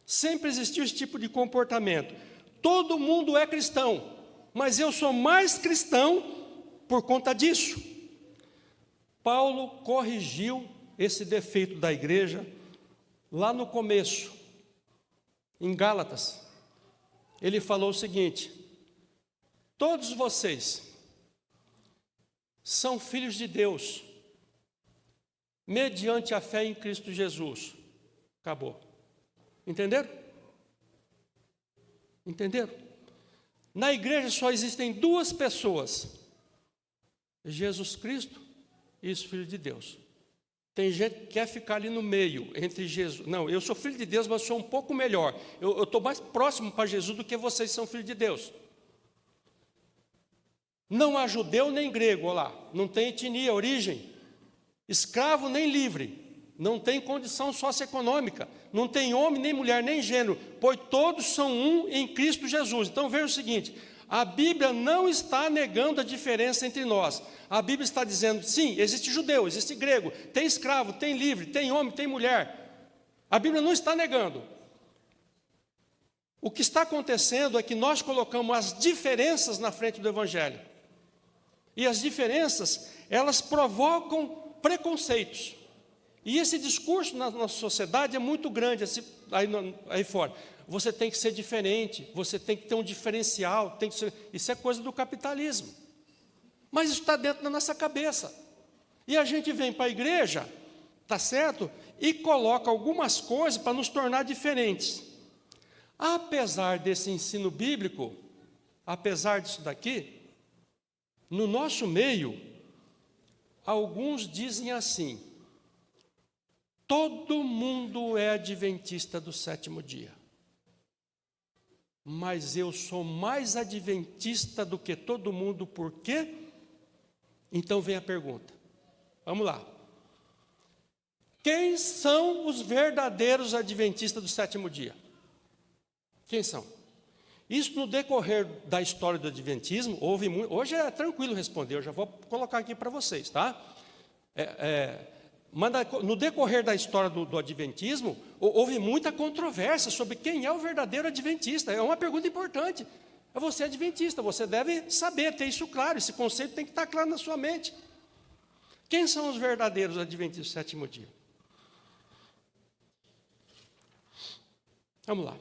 Sempre existiu esse tipo de comportamento. Todo mundo é cristão, mas eu sou mais cristão por conta disso. Paulo corrigiu esse defeito da igreja lá no começo, em Gálatas. Ele falou o seguinte: todos vocês são filhos de Deus, mediante a fé em Cristo Jesus. Acabou. Entenderam? Entenderam? Na igreja só existem duas pessoas: Jesus Cristo e os filhos de Deus. Tem gente que quer ficar ali no meio, entre Jesus. Não, eu sou filho de Deus, mas sou um pouco melhor. Eu estou mais próximo para Jesus do que vocês são filhos de Deus. Não há judeu nem grego, olha lá. Não tem etnia, origem. Escravo nem livre. Não tem condição socioeconômica. Não tem homem, nem mulher, nem gênero. Pois todos são um em Cristo Jesus. Então veja o seguinte: a Bíblia não está negando a diferença entre nós. A Bíblia está dizendo, sim, existe judeu, existe grego, tem escravo, tem livre, tem homem, tem mulher. A Bíblia não está negando. O que está acontecendo é que nós colocamos as diferenças na frente do Evangelho. E as diferenças, elas provocam preconceitos. E esse discurso na nossa sociedade é muito grande, assim, aí fora. Você tem que ser diferente, você tem que ter um diferencial, tem que ser... Isso é coisa do capitalismo. Mas isso está dentro da nossa cabeça. E a gente vem para a igreja, tá certo? E coloca algumas coisas para nos tornar diferentes. Apesar desse ensino bíblico, apesar disso daqui, no nosso meio, alguns dizem assim: todo mundo é adventista do sétimo dia. Mas eu sou mais adventista do que todo mundo, por quê? Então vem a pergunta. Vamos lá. Quem são os verdadeiros adventistas do sétimo dia? Quem são? Isso no decorrer da história do adventismo, houve muito. Hoje é tranquilo responder, eu já vou colocar aqui para vocês, tá? Mas no decorrer da história do adventismo, houve muita controvérsia sobre quem é o verdadeiro adventista. É uma pergunta importante. É você adventista, você deve saber, ter isso claro, esse conceito tem que estar claro na sua mente. Quem são os verdadeiros adventistas do sétimo dia? Vamos lá.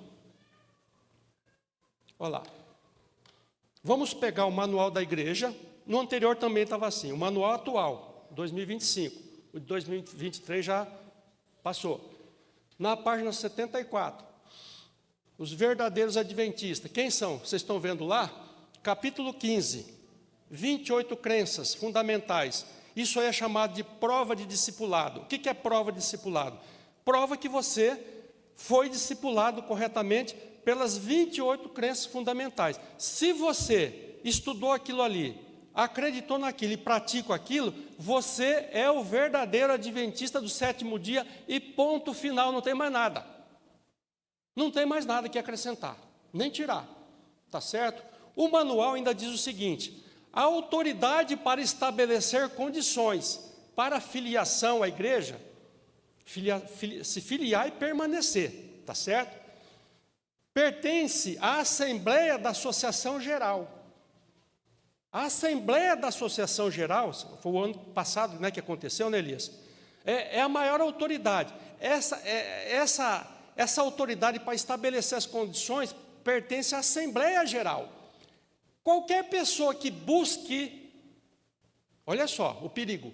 Olha lá. Vamos pegar o manual da igreja. No anterior também estava assim, o manual atual, 2025. O de 2023 já passou. Na página 74. Os verdadeiros adventistas. Quem são? Vocês estão vendo lá? Capítulo 15. 28 crenças fundamentais. Isso aí é chamado de prova de discipulado. O que é prova de discipulado? Prova que você foi discipulado corretamente pelas 28 crenças fundamentais. Se você estudou aquilo ali, acreditou naquilo e pratica aquilo, você é o verdadeiro adventista do sétimo dia e ponto final, não tem mais nada. Não tem mais nada que acrescentar, nem tirar, tá certo? O manual ainda diz o seguinte: a autoridade para estabelecer condições para filiação à igreja, se filiar e permanecer, tá certo? Pertence à Assembleia da Associação Geral. A Assembleia da Associação Geral, foi o ano passado, né, que aconteceu, né, Elias? É a maior autoridade. Essa autoridade para estabelecer as condições pertence à Assembleia Geral. Qualquer pessoa que busque, olha só o perigo,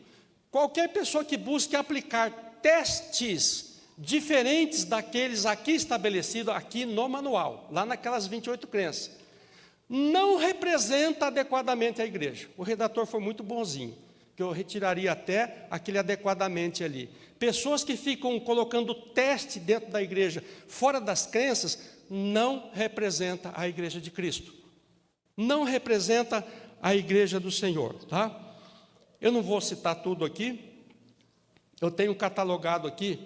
qualquer pessoa que busque aplicar testes diferentes daqueles aqui estabelecidos, aqui no manual, lá naquelas 28 crenças, não representa adequadamente a igreja. O redator foi muito bonzinho, que eu retiraria até aquele adequadamente ali. Pessoas que ficam colocando teste dentro da igreja, fora das crenças, não representa a igreja de Cristo. Não representa a igreja do Senhor, tá? Eu não vou citar tudo aqui. Eu tenho catalogado aqui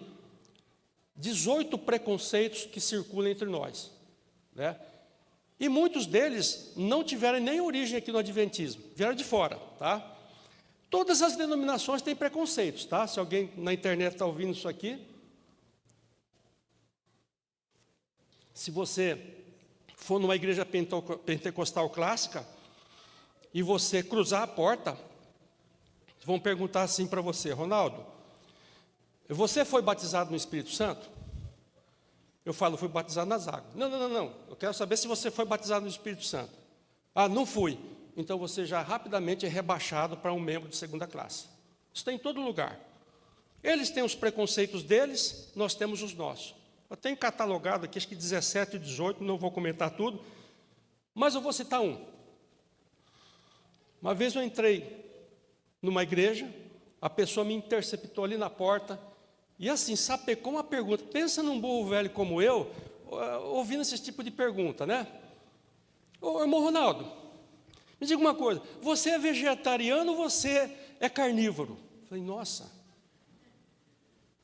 18 preconceitos que circulam entre nós, né? E muitos deles não tiveram nem origem aqui no Adventismo, vieram de fora, tá? Todas as denominações têm preconceitos, tá? Se alguém na internet está ouvindo isso aqui, se você for numa igreja pentecostal clássica e você cruzar a porta, vão perguntar assim para você: Ronaldo, você foi batizado no Espírito Santo? Eu falo: fui batizado nas águas. Não. Eu quero saber se você foi batizado no Espírito Santo. Ah, não fui. Então você já rapidamente é rebaixado para um membro de segunda classe. Isso tem em todo lugar. Eles têm os preconceitos deles, nós temos os nossos. Eu tenho catalogado aqui, acho que 17 e 18, não vou comentar tudo, mas eu vou citar um. Uma vez eu entrei numa igreja, a pessoa me interceptou ali na porta, e assim, sapecou uma pergunta. Pensa num burro velho como eu, ouvindo esse tipo de pergunta, né? Ô, irmão Ronaldo, me diga uma coisa, você é vegetariano ou você é carnívoro? Eu falei: nossa,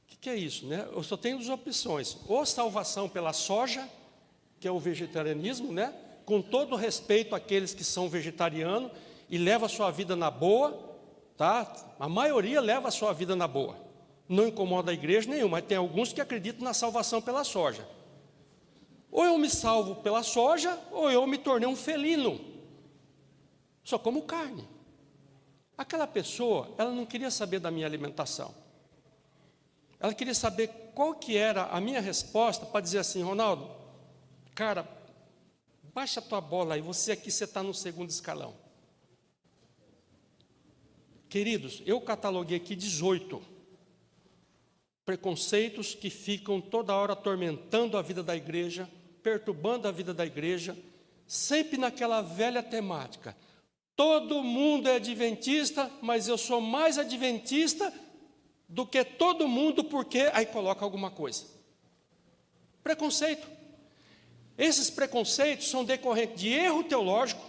o que é isso, né? Eu só tenho duas opções: ou salvação pela soja, que é o vegetarianismo, né? Com todo respeito àqueles que são vegetarianos e levam a sua vida na boa, tá? A maioria leva a sua vida na boa. Não incomoda a igreja nenhuma, mas tem alguns que acreditam na salvação pela soja. Ou eu me salvo pela soja, ou eu me tornei um felino. Só como carne. Aquela pessoa, ela não queria saber da minha alimentação. Ela queria saber qual que era a minha resposta para dizer assim: Ronaldo, cara, baixa a tua bola aí, você aqui, você está no segundo escalão. Queridos, eu cataloguei aqui 18 preconceitos que ficam toda hora atormentando a vida da igreja, perturbando a vida da igreja, sempre naquela velha temática: todo mundo é adventista, mas eu sou mais adventista do que todo mundo, porque aí coloca alguma coisa. Preconceito. Esses preconceitos são decorrentes de erro teológico,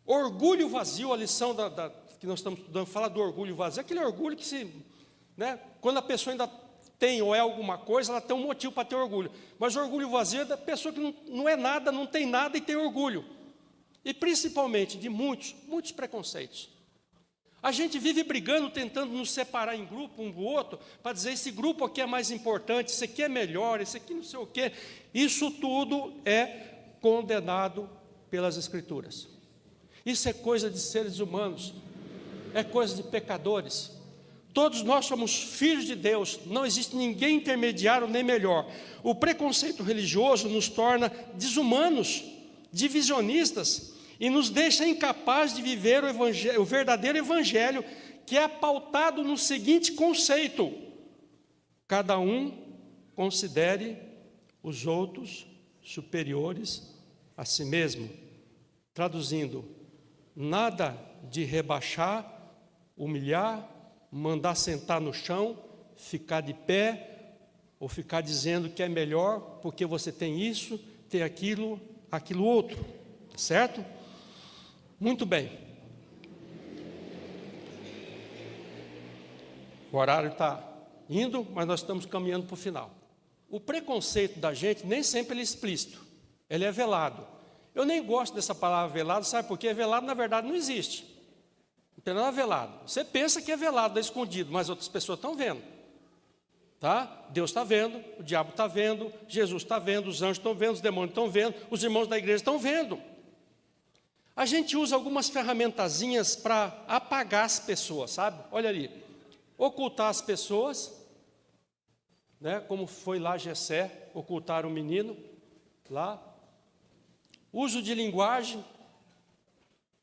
orgulho vazio. A lição que nós estamos estudando fala do orgulho vazio, aquele orgulho que se, né, quando a pessoa ainda tem ou é alguma coisa, ela tem um motivo para ter orgulho. Mas o orgulho vazio é da pessoa que não é nada, não tem nada e tem orgulho. E principalmente de muitos preconceitos. A gente vive brigando, tentando nos separar em grupo, um do outro, para dizer: esse grupo aqui é mais importante, esse aqui é melhor, esse aqui não sei o quê. Isso tudo é condenado pelas Escrituras. Isso é coisa de seres humanos, é coisa de pecadores. Todos nós somos filhos de Deus, não existe ninguém intermediário nem melhor. O preconceito religioso nos torna desumanos, divisionistas, e nos deixa incapazes de viver o verdadeiro evangelho, que é pautado no seguinte conceito: cada um considere os outros superiores a si mesmo. Traduzindo, nada de rebaixar, humilhar, mandar sentar no chão, ficar de pé, ou ficar dizendo que é melhor porque você tem isso, tem aquilo outro, certo? Muito bem. O horário está indo, mas nós estamos caminhando para o final. O preconceito da gente nem sempre ele é explícito, ele é velado. Eu nem gosto dessa palavra velado, sabe por quê? Velado, na verdade, não existe. Não tem nada velado. Você pensa que é velado, é escondido, mas outras pessoas estão vendo. Tá? Deus está vendo, o diabo está vendo, Jesus está vendo, os anjos estão vendo, os demônios estão vendo, os irmãos da igreja estão vendo. A gente usa algumas ferramentazinhas para apagar as pessoas, sabe? Olha ali, ocultar as pessoas, né? Como foi lá Jessé, ocultar o menino, lá. Uso de linguagem,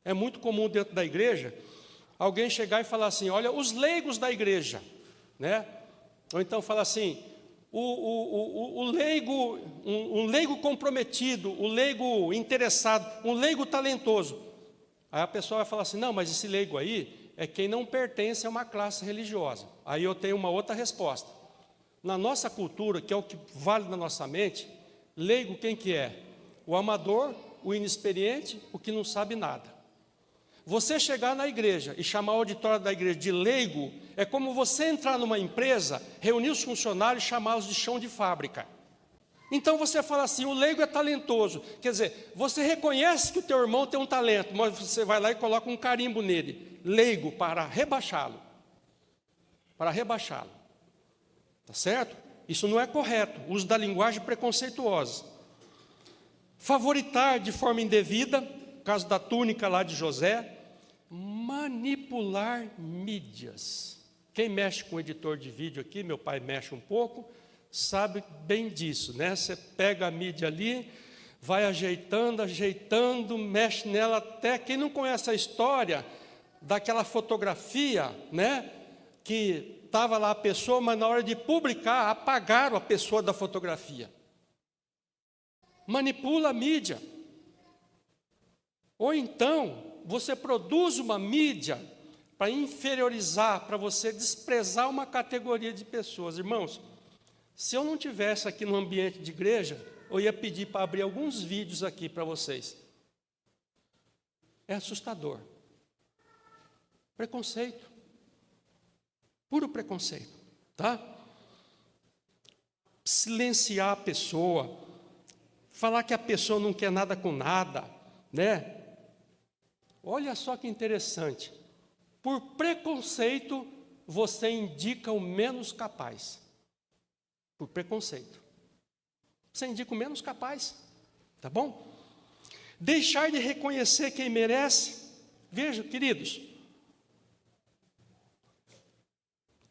é muito comum dentro da igreja. alguém chegar e falar assim, olha, os leigos da igreja, né? Ou então fala assim, o leigo, um leigo comprometido, o leigo interessado, um leigo talentoso. Aí a pessoa vai falar assim, não, mas esse leigo aí é quem não pertence a uma classe religiosa. Aí eu tenho uma outra resposta. Na nossa cultura, que é o que vale na nossa mente, leigo quem que é? O amador, o inexperiente, o que não sabe nada. Você chegar na igreja e chamar o auditório da igreja de leigo, é como você entrar numa empresa, reunir os funcionários e chamá-los de chão de fábrica. Então você fala assim, o leigo é talentoso. Quer dizer, você reconhece que o teu irmão tem um talento, mas você vai lá e coloca um carimbo nele. Leigo, para rebaixá-lo. Para rebaixá-lo. Tá certo? Isso não é correto. Uso da linguagem preconceituosa. Favoritar de forma indevida, caso da túnica lá de José. Manipular mídias. Quem mexe com editor de vídeo aqui, meu pai mexe um pouco, sabe bem disso, né? Você pega a mídia ali, vai ajeitando, mexe nela até... Quem não conhece a história daquela fotografia, né? Que estava lá a pessoa, mas na hora de publicar, apagaram a pessoa da fotografia. Manipula a mídia. Ou então, você produz uma mídia para inferiorizar, para você desprezar uma categoria de pessoas. Irmãos, se eu não tivesse aqui no ambiente de igreja, eu ia pedir para abrir alguns vídeos aqui para vocês. É assustador. Preconceito. Puro preconceito, tá? Silenciar a pessoa, falar que a pessoa não quer nada com nada, né? Olha só que interessante. Por preconceito, você indica o menos capaz. Por preconceito. Você indica o menos capaz, tá bom? Deixar de reconhecer quem merece. Veja, queridos,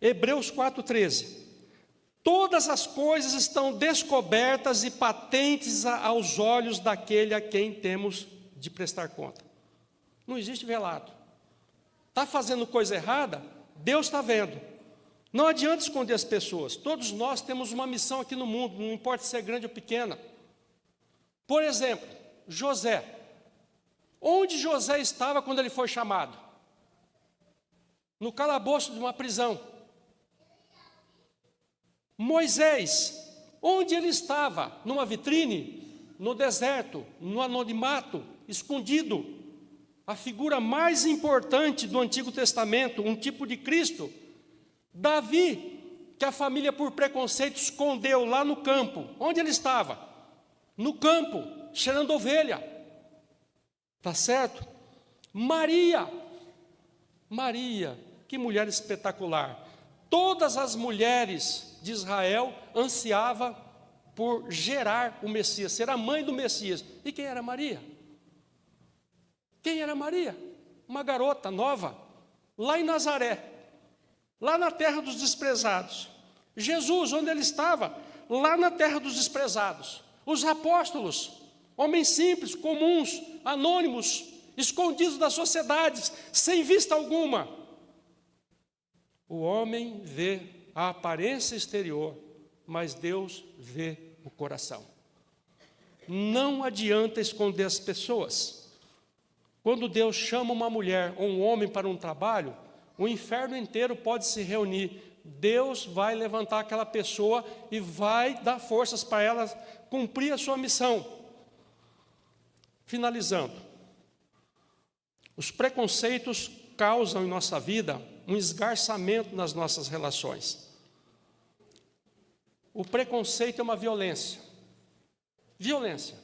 Hebreus 4,13. Todas as coisas estão descobertas e patentes aos olhos daquele a quem temos de prestar conta. Não existe velado. Está fazendo coisa errada? Deus está vendo. Não adianta esconder as pessoas. Todos nós temos uma missão aqui no mundo, não importa se é grande ou pequena. Por exemplo, José. Onde José estava quando ele foi chamado? No calabouço de uma prisão. Moisés, onde ele estava? Numa vitrine? No deserto? No anonimato? Escondido? A figura mais importante do Antigo Testamento, um tipo de Cristo. Davi, que a família por preconceito escondeu lá no campo. Onde ele estava? No campo, cheirando ovelha. Tá certo? Maria, que mulher espetacular. Todas as mulheres de Israel ansiavam por gerar o Messias, ser a mãe do Messias. E quem era Maria? Quem era Maria? Uma garota nova, lá em Nazaré, lá na terra dos desprezados. Jesus, onde ele estava? Lá na terra dos desprezados. Os apóstolos, homens simples, comuns, anônimos, escondidos das sociedades, sem vista alguma. O homem vê a aparência exterior, mas Deus vê o coração. Não adianta esconder as pessoas. Quando Deus chama uma mulher ou um homem para um trabalho, o inferno inteiro pode se reunir. Deus vai levantar aquela pessoa e vai dar forças para ela cumprir a sua missão. Finalizando, os preconceitos causam em nossa vida um esgarçamento nas nossas relações. O preconceito é uma violência. Violência.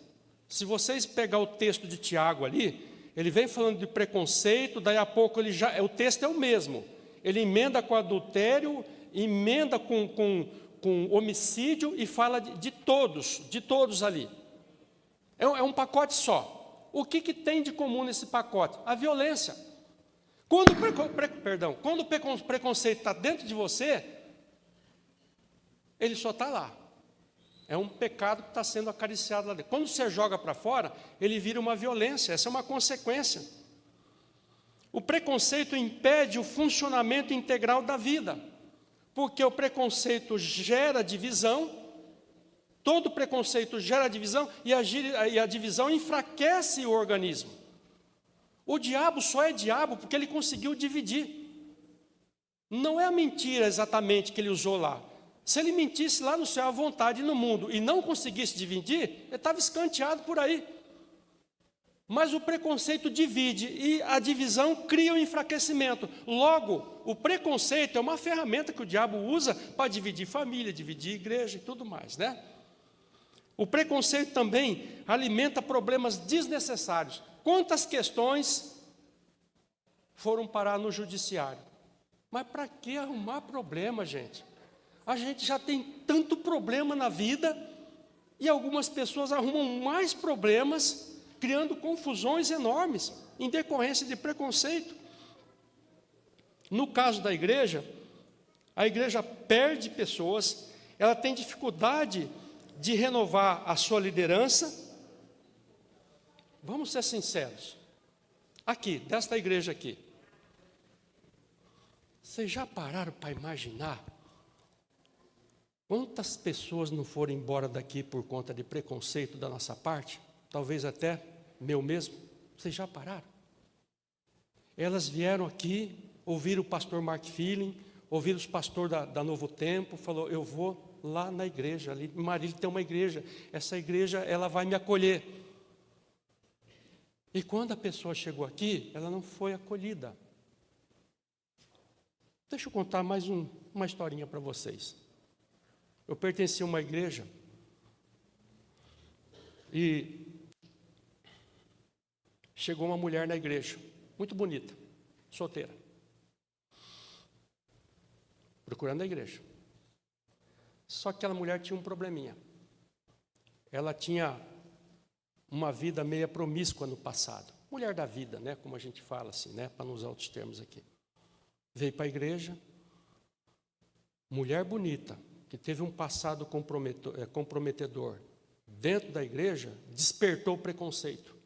Se vocês pegar o texto de Tiago ali, ele vem falando de preconceito, daí a pouco o texto é o mesmo. Ele emenda com adultério, emenda com homicídio e fala de todos ali. É um pacote só. O que tem de comum nesse pacote? A violência. Quando o preconceito está dentro de você, ele só está lá. É um pecado que está sendo acariciado lá dentro. Quando você joga para fora, ele vira uma violência. Essa é uma consequência. O preconceito impede o funcionamento integral da vida, porque o preconceito gera divisão, todo preconceito gera divisão, e a divisão enfraquece o organismo. O diabo só é diabo porque ele conseguiu dividir. Não é a mentira exatamente que ele usou lá. Se ele mentisse lá no céu à vontade no mundo e não conseguisse dividir, ele estava escanteado por aí. Mas o preconceito divide e a divisão cria o enfraquecimento. Logo, o preconceito é uma ferramenta que o diabo usa para dividir família, dividir igreja e tudo mais, né? O preconceito também alimenta problemas desnecessários. Quantas questões foram parar no judiciário? Mas para que arrumar problema, gente? A gente já tem tanto problema na vida e algumas pessoas arrumam mais problemas, criando confusões enormes em decorrência de preconceito. No caso da igreja, a igreja perde pessoas, ela tem dificuldade de renovar a sua liderança. Vamos ser sinceros. Aqui, desta igreja aqui, vocês já pararam para imaginar quantas pessoas não foram embora daqui por conta de preconceito da nossa parte? Talvez até meu mesmo. Vocês já pararam? Elas vieram aqui, ouviram o pastor Mark Feeling, ouviram os pastores da Novo Tempo, falou, eu vou lá na igreja, ali em Marília tem uma igreja, essa igreja ela vai me acolher. E quando a pessoa chegou aqui, ela não foi acolhida. Deixa eu contar mais uma historinha para vocês. Eu pertenci a uma igreja e chegou uma mulher na igreja, muito bonita, solteira, procurando a igreja. Só que aquela mulher tinha um probleminha. Ela tinha uma vida meia promíscua no passado. Mulher da vida, né? Como a gente fala assim, né? Para não usar outros termos aqui. Veio para a igreja, mulher bonita, que teve um passado comprometedor dentro da igreja, despertou o preconceito.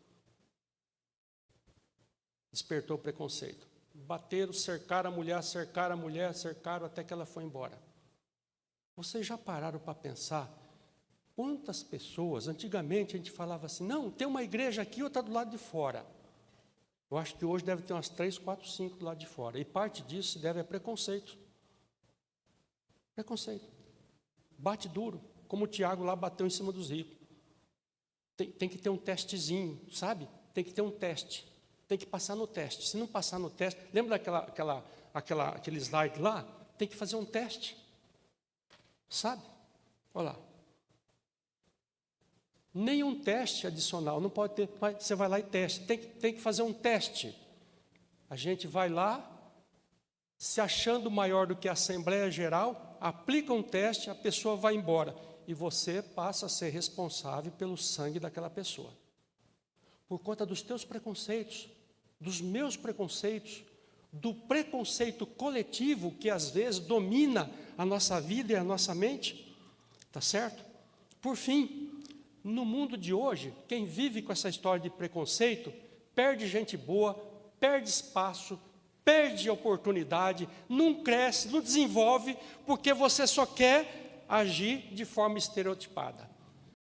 Despertou o preconceito. Bateram, cercaram a mulher, cercaram até que ela foi embora. Vocês já pararam para pensar quantas pessoas, antigamente a gente falava assim, não, tem uma igreja aqui, outra do lado de fora. Eu acho que hoje deve ter umas 3, 4, 5 do lado de fora. E parte disso se deve a preconceito. Preconceito. Bate duro, como o Tiago lá bateu em cima dos ricos. Tem que ter um testezinho, sabe? Tem que ter um teste. Tem que passar no teste. Se não passar no teste, lembra aquele slide lá? Tem que fazer um teste. Sabe? Olha lá. Nenhum teste adicional, não pode ter, mas você vai lá e teste, tem que fazer um teste. A gente vai lá, se achando maior do que a Assembleia Geral, aplica um teste, a pessoa vai embora. E você passa a ser responsável pelo sangue daquela pessoa. Por conta dos teus preconceitos, dos meus preconceitos, do preconceito coletivo que às vezes domina a nossa vida e a nossa mente. Tá certo? Por fim, no mundo de hoje, quem vive com essa história de preconceito, perde gente boa, perde espaço, perde oportunidade, não cresce, não desenvolve, porque você só quer agir de forma estereotipada.